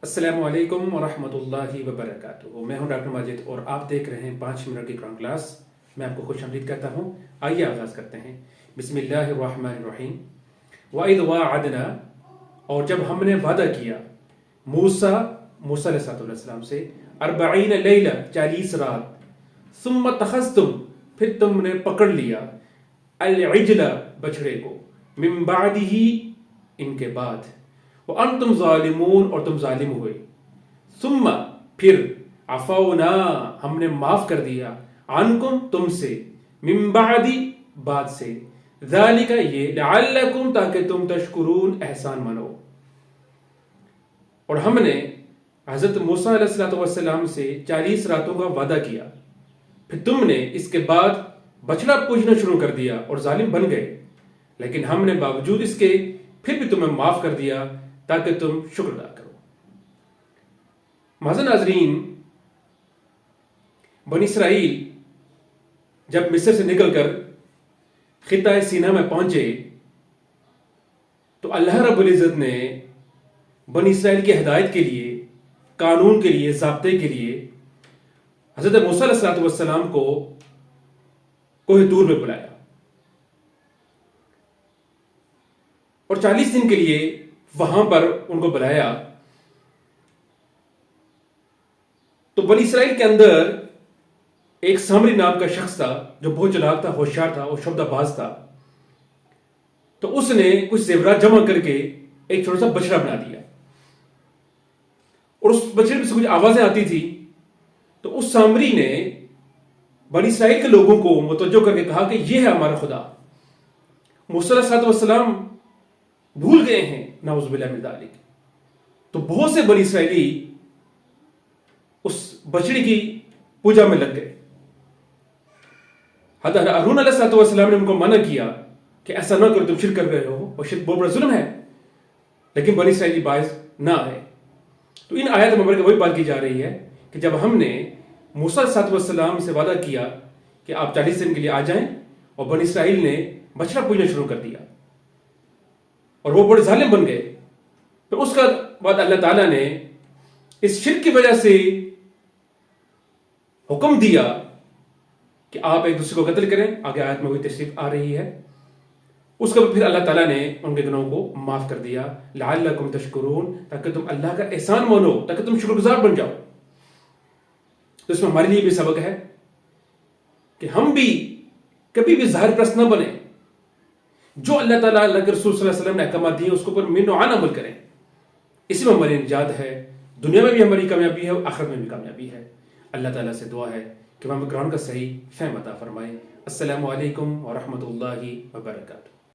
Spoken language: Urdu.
السلام علیکم ورحمۃ اللہ وبرکاتہ. میں ہوں ڈاکٹر ماجد اور آپ دیکھ رہے ہیں 5 منٹ کی قرآن کلاس. میں آپ کو خوش آمدید کہتا ہوں. آئیے آغاز کرتے ہیں. بسم اللہ الرحمن الرحیم. وَإِذْ وَاعَدْنَا، اور جب ہم نے وعدہ کیا موسیٰ علیہ السلام سے 40 لیلہ 40 رات، ثم اتخذتم، پھر تم نے پکڑ لیا العجل بچڑے کو، من بعدہ ان کے بعد، وَأَنْتُمْ ظَالِمُونَ اور تم ظالم ہوئے، ثم پھر عفونا ہم نے معاف کر دیا، عنکم تم سے، من بعد بعد سے، ذالک یہ، لعلکم تاکہ تم تشکرون احسان منو. اور ہم نے حضرت موسیٰ علیہ السلام سے 40 راتوں کا وعدہ کیا، پھر تم نے اس کے بعد بچڑا پوجنا شروع کر دیا اور ظالم بن گئے، لیکن ہم نے باوجود اس کے پھر بھی تمہیں معاف کر دیا تاکہ تم شکر ادا کرو. معزز ناظرین، بنی اسرائیل جب مصر سے نکل کر خطہ سینا میں پہنچے تو اللہ رب العزت نے بنی اسرائیل کی ہدایت کے لیے، قانون کے لیے، ضابطے کے لیے حضرت موسیٰ علیہ السلام کو کوہ طور میں بلایا اور 40 دن کے لیے وہاں پر ان کو بلایا. تو بنی اسرائیل کے اندر ایک سامری نام کا شخص تھا جو بہت چلاک تھا، ہوشیار تھا اور شبدہ باز تھا. تو اس نے کچھ زیورات جمع کر کے ایک چھوٹا سا بچڑا بنا دیا اور اس بچڑے میں سے کچھ آوازیں آتی تھی. تو اس سامری نے بنی اسرائیل کے لوگوں کو متوجہ کر کے کہا کہ یہ ہے ہمارا خدا. موسیٰ علیہ السلام بھول گئے ہیں، نعوذ باللہ من ذالک. تو بہت سے بنی اسرائیلی اس بچڑے کی پوجا میں لگ گئے. حضرت ہارون علیہ السلام نے ان کو منع کیا کہ ایسا نہ کرو، تم شرک کر رہے ہو اور شرک بہت بڑا ظلم ہے، لیکن بنی اسرائیلی باعث نہ آئے. تو ان آیات مبارکہ وہی بات کی جا رہی ہے کہ جب ہم نے موسیٰ علیہ السلام سے وعدہ کیا کہ آپ 40 دن کے لیے آ جائیں، اور بنی اسرائیل نے بچڑا پوجنا شروع کر دیا اور وہ بڑے ظالم بن گئے. پھر اس کا بعد اللہ تعالیٰ نے اس شرک کی وجہ سے حکم دیا کہ آپ ایک دوسرے کو قتل کریں. آگے آیت میں وہی تشریف آ رہی ہے. اس کے بعد پھر اللہ تعالیٰ نے ان کے گناہوں کو معاف کر دیا، لعلکم تشکرون، تاکہ تم اللہ کا احسان مانو، تاکہ تم شکر گزار بن جاؤ. تو اس میں ہمارے لیے بھی سبق ہے کہ ہم بھی کبھی بھی ظاہر پرست نہ بنیں. جو اللہ تعالیٰ، اللہ کے رسول صلی اللہ علیہ وسلم نے احکامات دیے اس کے اوپر من وعن عمل کریں. اسی میں ہماری نجات ہے، دنیا میں بھی ہماری کامیابی ہے اور آخرت میں بھی کامیابی ہے. اللہ تعالیٰ سے دعا ہے کہ ہمیں قرآن کا صحیح فہم عطا فرمائے. السلام علیکم ورحمۃ اللہ وبرکاتہ.